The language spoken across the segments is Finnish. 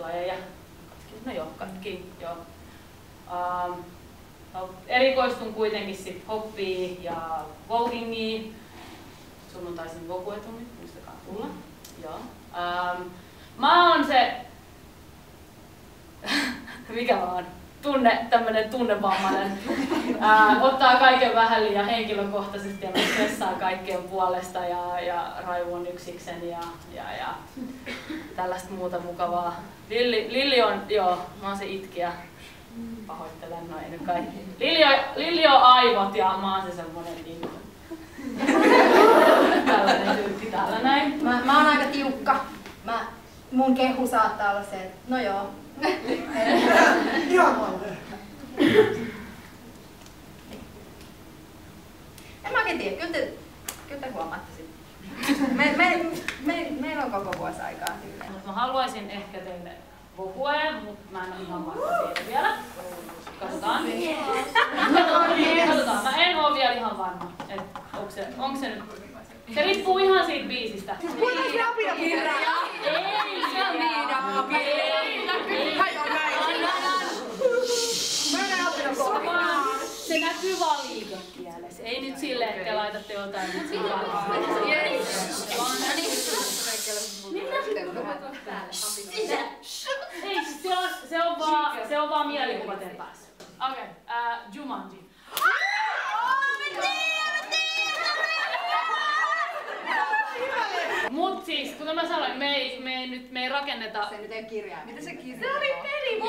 lajeja. No joo, katkin, joo. Erikoistun kuitenkin sit hoppiin ja voguingiin. Sunnuntaisin voguetunnit, muistakaa tulla. Joo. Mä oon se, mikä mä oon? Tämmönen tunnevammainen. Ottaa kaiken vähän liian henkilökohtaisesti ja mä stressaa kaikkien puolesta ja raivuun yksiksen ja tällaista muuta mukavaa. Lilli on, joo, mä oon se itkijä. Pahoittelen, no ei nyt kaikki. Lilli on aivot ja mä oon se semmonen niinku. Tällainen tyyppi täällä näin. Mä oon aika tiukka. Mun kehu saattaa olla se, että no joo. Ihan valleen. En mä oikein tiedä, kyllä te huomaatte sitten. Meillä on koko vuosi aikaa. Mä haluaisin ehkä teille voguea, mutta mä en ole ihan varma siitä vielä. Katsotaan. Katsotaan. Mä en oo vielä ihan varma, että onko se nyt. Se riippuu ihan siitä biisistä. Siis kuinka se apinapirja? Ei, se on se näkyy vaan liikekielessä. Ei nyt silleen, että te laitatte jotain nyt siinä varmaan. Ei, se on vaan mielikuva teidän päässä. Okei, Jumanji. Mut siis, kuten mä sanoin, me ei rakenneta... Se nyt ei kirjaa. Mitä se kirjaa? Se oli peli.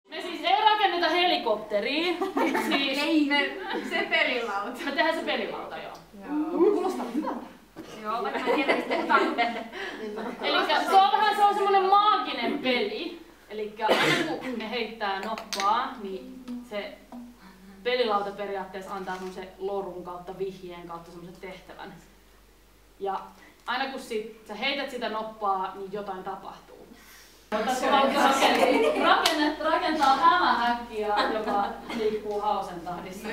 Me siis ei rakenneta helikopteria. Siis Se pelilauta. me tehdään se pelilauta, joo. Kuulostaa hyvältä. Joo, vaikka mä tiedän, mistä puhutaan. Elikkä se on semmonen maaginen peli. Elikkä aina kun me heittää noppaa, niin se pelilauta periaatteessa antaa semmosen lorun kautta, vihjeen kautta semmosen tehtävän. Ja aina kun sä heität sitä noppaa, niin jotain tapahtuu. Rakentaa hämähäkkiä, joka liikkuu hausen tahdissa.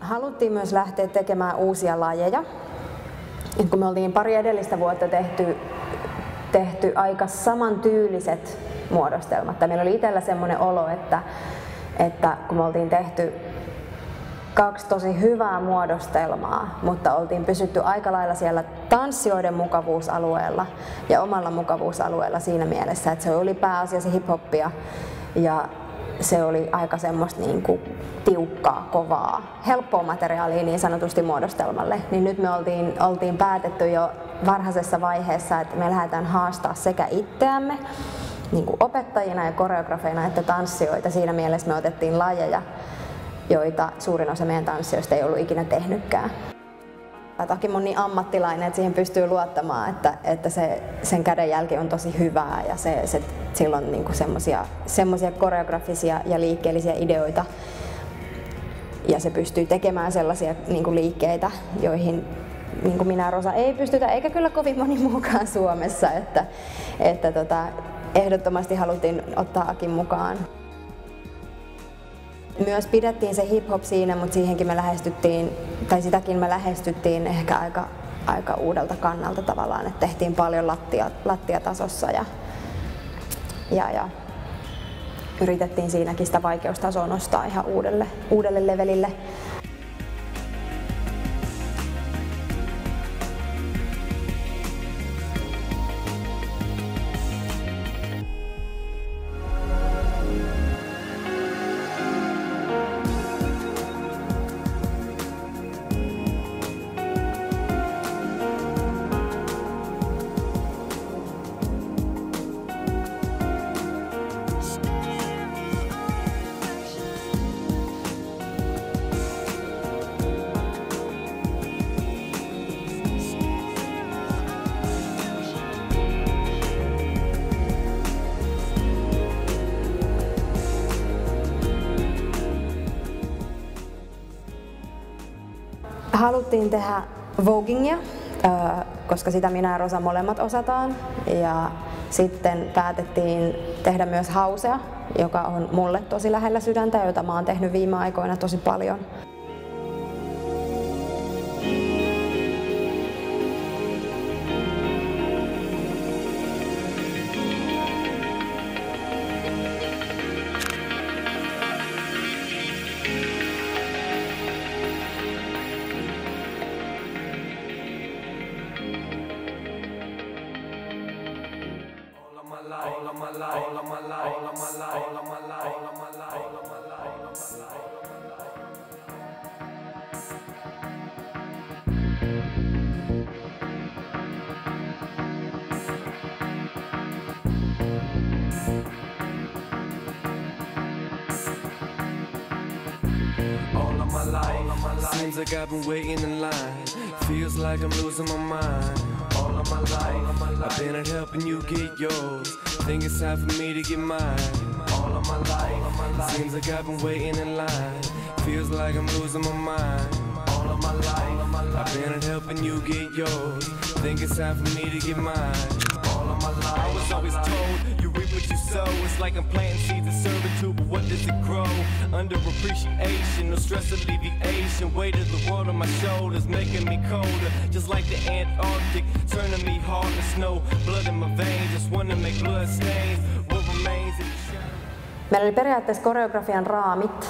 Haluttiin myös lähteä tekemään uusia lajeja. Kun me oltiin pari edellistä vuotta tehty aika samantyyliset muodostelmat. Meillä oli itsellä semmoinen olo, että kun me oltiin tehty 2 tosi hyvää muodostelmaa, mutta oltiin pysytty aika lailla siellä tanssijoiden mukavuusalueella ja omalla mukavuusalueella siinä mielessä, että se oli pääasiassa hip-hoppia ja se oli aika semmoista niin kuin tiukkaa, kovaa, helppoa materiaalia niin sanotusti muodostelmalle. Niin nyt me oltiin päätetty jo varhaisessa vaiheessa, että me lähdetään haastaa sekä itseämme niin kuin opettajina ja koreografeina että tanssijoita. Siinä mielessä me otettiin lajeja, joita suurin osa meidän tanssijoista ei ollut ikinä tehnytkään. Takim on niin ammattilainen, että siihen pystyy luottamaan, että sen kädenjälki on tosi hyvää ja sillä on niinku semmoisia koreografisia ja liikkeellisiä ideoita. Ja se pystyy tekemään sellaisia niinku liikkeitä, joihin niinku minä ja Rosa ei pystytä, eikä kyllä kovin moni muukaan Suomessa. Ehdottomasti haluttiin ottaa Akin mukaan. Myös pidettiin se hip-hop siinä, mutta siihenkin sitäkin me lähestyttiin ehkä aika uudelta kannalta tavallaan, että tehtiin paljon lattiatasossa ja yritettiin siinäkin sitä vaikeustasoa nostaa ihan uudelle levelille. Haluttiin tehdä voguingia. koska sitä minä ja Rosa molemmat osataan. Ja sitten päätettiin tehdä myös hausea, joka on mulle tosi lähellä sydäntä, jota mä oon tehnyt viime aikoina tosi paljon. Seems like I've been waiting in line. Feels like I'm losing my mind. All of my life, I've been at helping you get yours. Think it's time for me to get mine. All of my life, seems like I've been waiting in line. Feels like I'm losing my mind. All of my life, I've been at helping you get yours. Think it's time for me to get mine. All of my life, I was always told you reap what you sow. It's like I'm planting seeds of servitude, but what does it grow? Under appreciation, no stress alleviation. Weight of the world on my shoulders, making me colder. Just like the Antarctic, turning me hard to snow. Blood in my veins, just wanna make blood stains. What remains in the shadow. Meillä oli periaatteessa koreografian raamit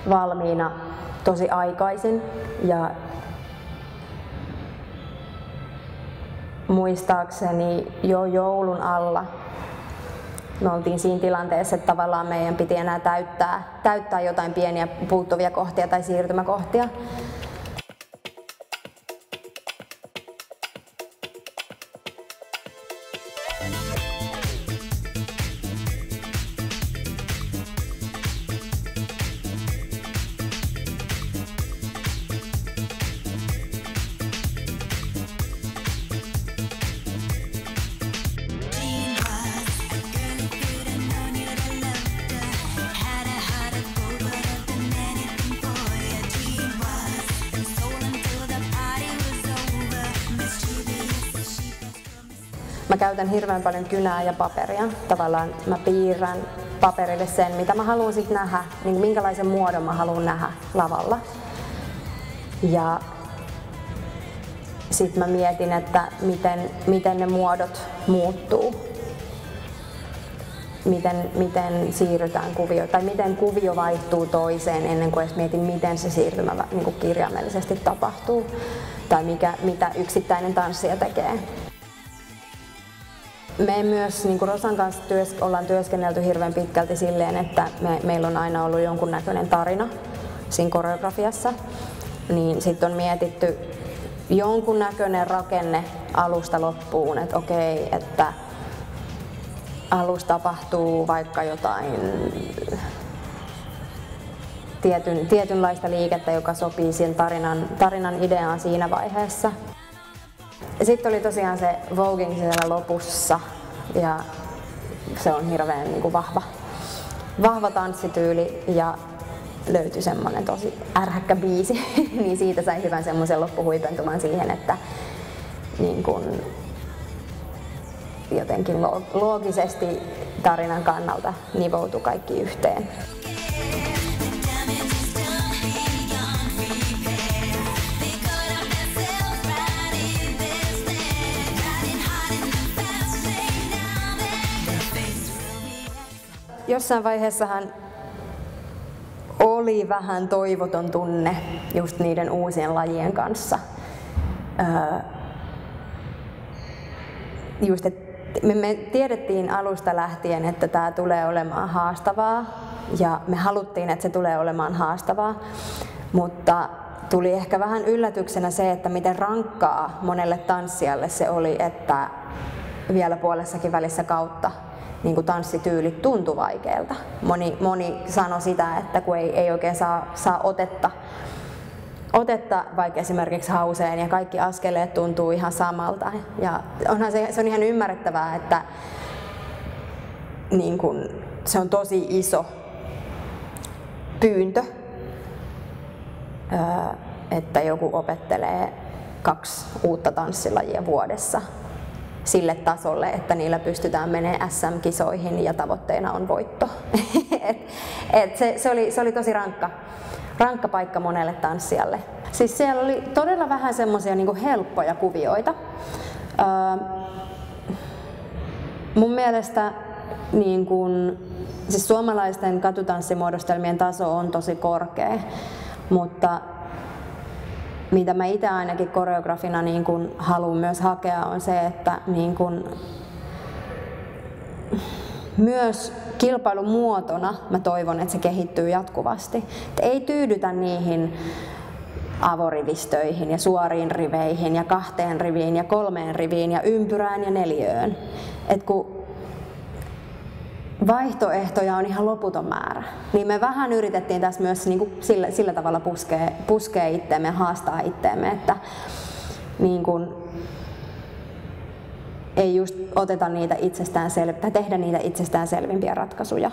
valmiina tosi aikaisin ja muistaakseni jo joulun alla me oltiin siinä tilanteessa, että tavallaan meidän piti enää täyttää jotain pieniä puuttuvia kohtia tai siirtymäkohtia. Mä käytän hirveän paljon kynää ja paperia. Tavallaan mä piirrän paperille sen, mitä mä haluan sit nähdä, niin minkälaisen muodon mä haluan nähdä lavalla. Ja sit mä mietin, että miten ne muodot muuttuu. Miten siirrytään kuvioon, tai miten kuvio vaihtuu toiseen ennen kuin edes mietin, miten se siirtymä niin kuin kirjaimellisesti tapahtuu. Tai mitä yksittäinen tanssija tekee. Me myös niin kuin Rosan kanssa ollaan työskennelty hirveän pitkälti silleen, että meillä on aina ollut jonkunnäköinen tarina siinä koreografiassa. Niin sitten on mietitty jonkunnäköinen rakenne alusta loppuun, että okei, että alussa tapahtuu vaikka jotain tietynlaista liikettä, joka sopii siihen tarinan ideaan siinä vaiheessa. Sitten oli tosiaan se voguing siellä lopussa ja se on hirveän niin kuin vahva tanssityyli ja löytyi semmoinen tosi ärhäkkä biisi, niin siitä sai hyvän semmoisen loppuhuipentuman siihen, että niin kuin jotenkin loogisesti tarinan kannalta nivoutui kaikki yhteen. Jossain vaiheessahan oli vähän toivoton tunne just niiden uusien lajien kanssa. Just, me tiedettiin alusta lähtien, että tämä tulee olemaan haastavaa ja me haluttiin, että se tulee olemaan haastavaa, mutta tuli ehkä vähän yllätyksenä se, että miten rankkaa monelle tanssijalle se oli, että vielä puolessakin välissä kautta niin kuin tanssityylit tuntui vaikealta. Moni sanoi sitä, että kun ei oikein saa otetta vaikka esimerkiksi hauseen ja kaikki askeleet tuntuu ihan samalta. Ja onhan se on ihan ymmärrettävää, että niin kun, se on tosi iso pyyntö, että joku opettelee 2 uutta tanssilajia vuodessa sille tasolle, että niillä pystytään menemään SM-kisoihin ja tavoitteena on voitto. Se oli tosi rankka paikka monelle tanssijalle. Siis siellä oli todella vähän semmoisia niin kuin helppoja kuvioita. Mun mielestä niin kuin, siis suomalaisten katutanssimuodostelmien taso on tosi korkea, mutta mitä mä itse ainakin koreografina niin kun haluan myös hakea on se, että niin kun myös kilpailumuotona mä toivon, että se kehittyy jatkuvasti. Et ei tyydytä niihin avorivistöihin ja suoriin riveihin ja 2 riviin ja 3 riviin ja ympyrään ja 4. Et kun vaihtoehtoja on ihan loputon määrä. Niin me vähän yritettiin tässä myös niin kuin sillä tavalla puskea itteemme ja haastaa itteemme, että niin kuin ei just oteta niitä tai tehdä niitä itsestäänselvimpiä ratkaisuja.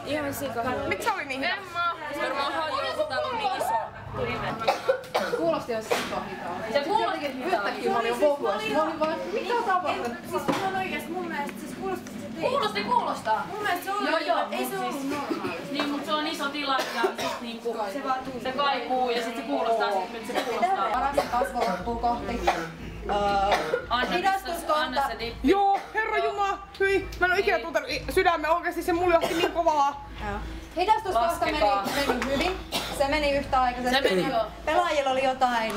Ihan sikahidas. Miksi se oli niin hidas? Varmaan hajuu, kun täällä on niin iso. Kuulosti jo sikahidaa. Se kuulosti yhtäkkiä mä olin vokuassa. Mä olin vaan, mitä on tapahtunut? Siis ihan oikeesti mun mielestä siis kuulosti se teitä. Kuulostaa. Mun mielestä se oli, ei se ollut normaali. Niin, mutta se on iso tila ja sit niinku se kaikuu ja sit se kuulostaa, nyt se kuulostaa. Parasta kasvo loppuu kohti. Anna se dippi. Joo, herra jumala, hyi. Mä en oo ikinä tuntenut sydämen oikeesti, se mulla johti niin kovaa. Hidastuskohta meni hyvin. Se meni yhtäaikaisesti. Pelaajilla oli jotain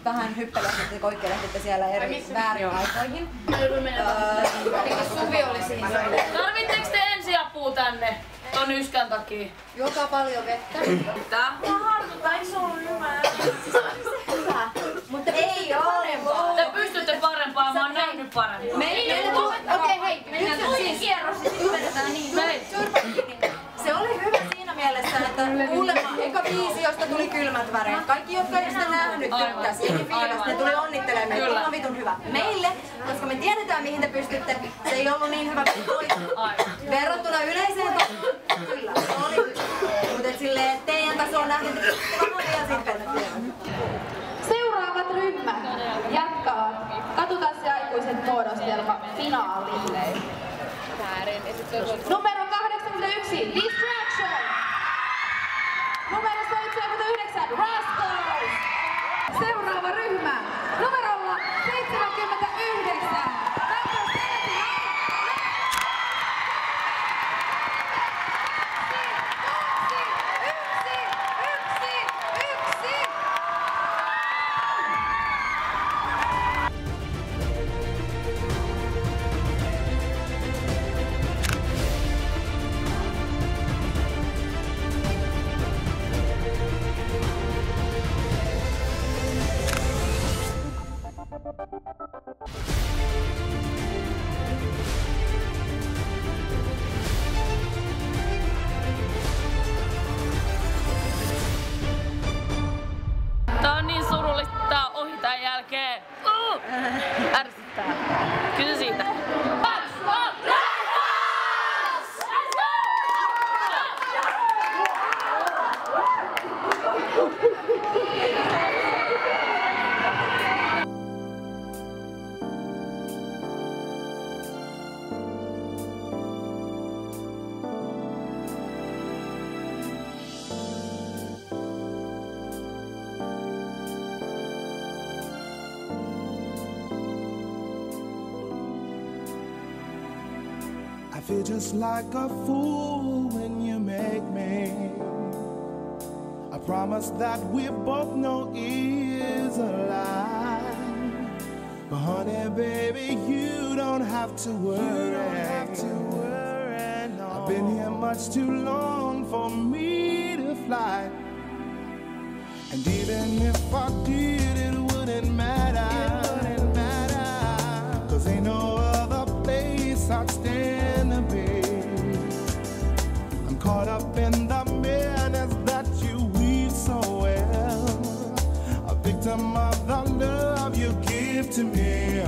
vähän hyppelehtitte ja koikkelehtitte siellä eri väärin aikoihin. Suvi oli siinä. Tarvitteeks te ensiapua tänne ton yskän takia? Joka paljon vettä. Tää? Ei se ollut hyvä. Mutta ei ole. Te pystytte parempaan, mä oon nähnyt parempaa. Okei, hei. Nyt on siis kierros ja sitten vedetään niin. Se oli hyvä siinä mielessä, että kuulemma eka biisi, josta tuli kylmät väreet. Kaikki, jotka ei sitä nähnyt, tykkäs. Jengi fiilas, ne tuli onnittelemaan meitä. Tämä on vitun hyvä. Meille, koska me tiedetään mihin te pystytte, se ei ollut niin hyvä kuin toisella. Verrattuna yleiseen kyllä, se oli hyvä. Mutta silleen, teidän taso on nähnyt, että vähän vielä sitten. Seuraavat ryhmät jatkaa katutanssiaikuiset muodostelma finaaliin. Numero 81, Distraction. Numero 79, Rascals. Seuraava ryhmä, numerolla 79. feel just like a fool when you make me. I promise that we both know is a lie. But honey, baby, you don't have to worry. No. I've been here much too long for me to fly. And even if I did, it wouldn't matter. Cause ain't no other place I'd stand to be. I'm caught up in the madness that you weave so well. A victim of the love you give to me.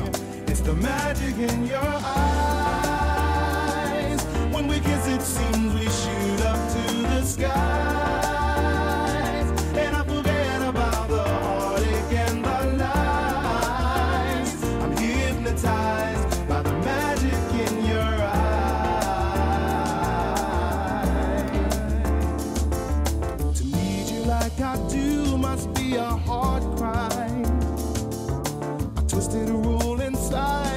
It's the magic in your eyes. When we kiss, it seems we shoot up to the skies. And I forget about the heartache and the lies. I'm hypnotized by the magic in your eyes. To need you like I do must be a hard crime. A twisted rule inside